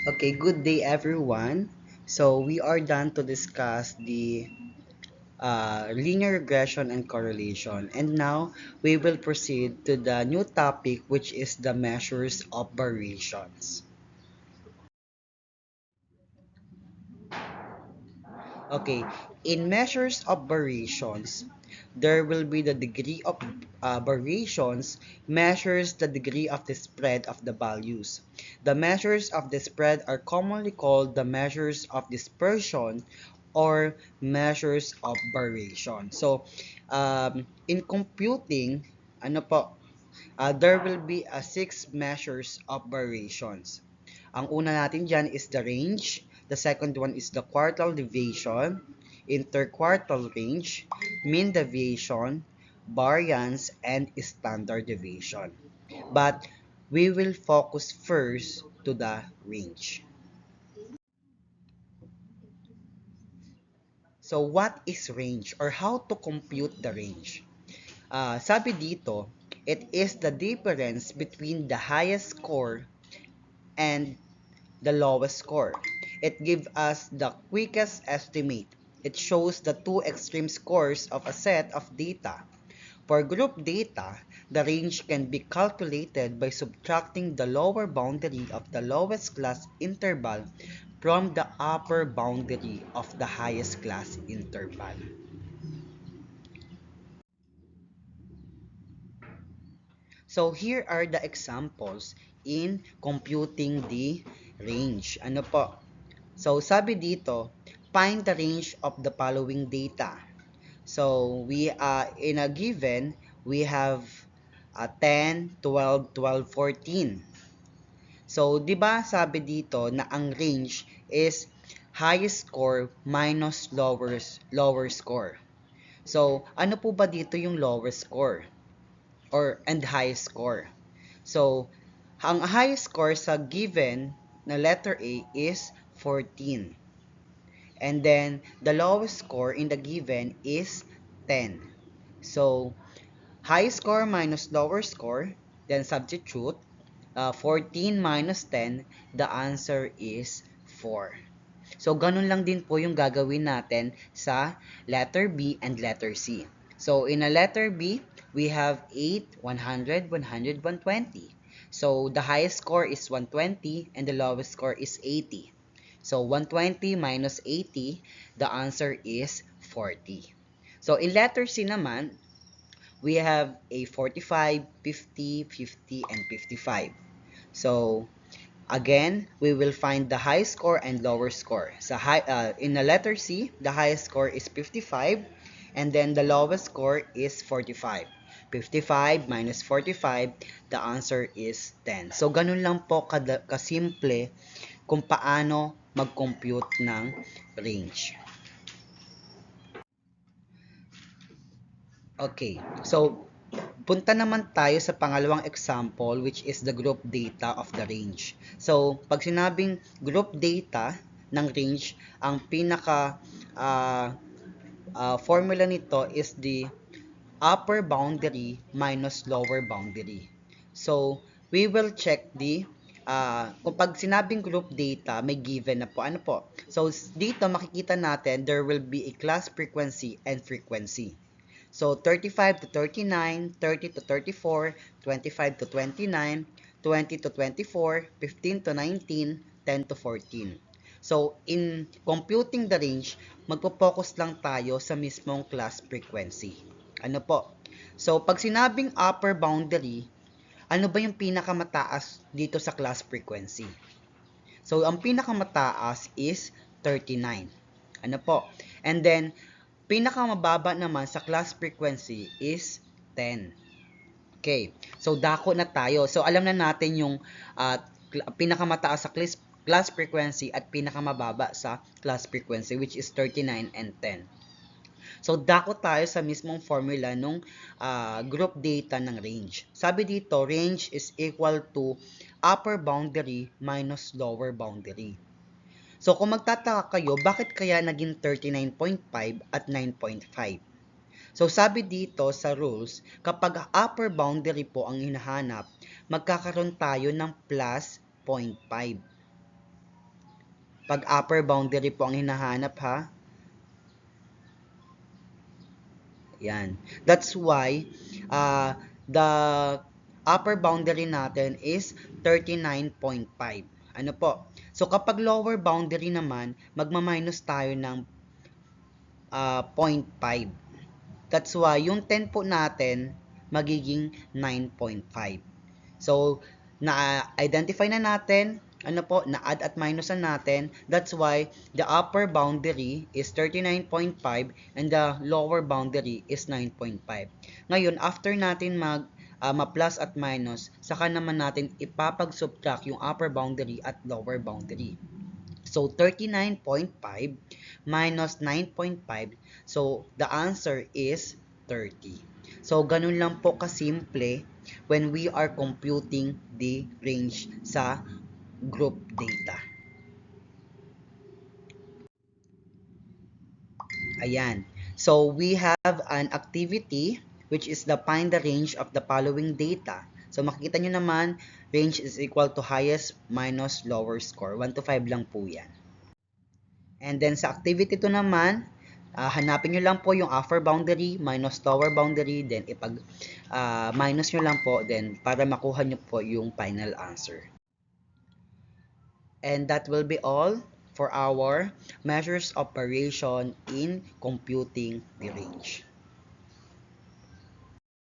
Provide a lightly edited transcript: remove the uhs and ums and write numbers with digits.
Okay, good day everyone. So we are done to discuss the linear regression and correlation, and now we will proceed to the new topic, which is the measures of variations. Okay, in measures of variations, there will be the degree of variations measures the degree of the spread of the values. The measures of the spread are commonly called the measures of dispersion or measures of variation. So, in computing, there will be six measures of variations. Ang una natin dyan is the range. The second one is the quartile deviation, interquartile range, mean deviation, variance, and standard deviation. But we will focus first to the range. So what is range or how to compute the range? Sabi dito, it is the difference between the highest score and the lowest score. It gives us the quickest estimate. It shows the two extreme scores of a set of data. For group data, the range can be calculated by subtracting the lower boundary of the lowest class interval from the upper boundary of the highest class interval. So here are the examples in computing the range. Ano po? So sabi dito, find the range of the following data. So we in a given, we have 10, 12, 12, 14. So 'di ba sabi dito na ang range is highest score minus lower score. So ano po ba dito yung lowest score and highest score? So ang highest score sa given na letter A is 14. And then the lowest score in the given is 10. So high score minus lower score, then substitute 14 minus 10, the answer is 4. So ganun lang din po yung gagawin natin sa letter B and letter C. So in a letter B, we have 8, 100, 100, 120. So the highest score is 120 and the lowest score is 80. So 120 minus 80, the answer is 40. So in letter C naman, we have a 45, 50, 50, and 55. So again, we will find the high score and lower score. So in the letter C, the highest score is 55 and then the lowest score is 45. 55 minus 45, the answer is 10. So ganun lang po kasimple kung paano mag-compute ng range. Okay, so punta naman tayo sa pangalawang example, which is the group data of the range. So pag sinabing group data ng range, ang pinaka formula nito is the upper boundary minus lower boundary. So we will check the kung pag sinabing group data, may given na po. Ano po? So dito makikita natin there will be a class frequency and frequency. So 35 to 39, 30 to 34, 25 to 29, 20 to 24, 15 to 19, 10 to 14. So in computing the range, magpo-focus lang tayo sa mismong class frequency. Ano po? So pag sinabing upper boundary, ano ba yung pinakamataas dito sa class frequency? So ang pinakamataas is 39. Ano po? And then pinakamababa naman sa class frequency is 10. Okay. So dako na tayo. So alam na natin yung pinakamataas sa class frequency at pinakamababa sa class frequency, which is 39 and 10. So dako tayo sa mismong formula nung group data ng range. Sabi dito, range is equal to upper boundary minus lower boundary. So kung magtataka kayo, bakit kaya naging 39.5 at 9.5? So sabi dito sa rules, kapag upper boundary po ang hinahanap, magkakaroon tayo ng plus 0.5. Pag upper boundary po ang hinahanap ha. Yan. That's why the upper boundary natin is 39.5. Ano po? So kapag lower boundary naman, magma-minus tayo ng 0.5. That's why yung 10 po natin magiging 9.5. So na-identify na natin ano po, na-add at minus na natin. That's why the upper boundary is 39.5 and the lower boundary is 9.5. Ngayon, after natin ma-plus at minus, saka naman natin ipapag-subtract yung upper boundary at lower boundary. So, 39.5 minus 9.5. So, the answer is 30. So, ganun lang po kasimple when we are computing the range sa group data. Ayan. So, we have an activity which is the find the range of the following data. So, makikita nyo naman, range is equal to highest minus lower score. 1 to 5 lang po yan. And then, sa activity 2 naman, hanapin nyo lang po yung upper boundary minus lower boundary, then minus nyo lang po, then para makuha nyo po yung final answer. And that will be all for our measures of variation in computing the range.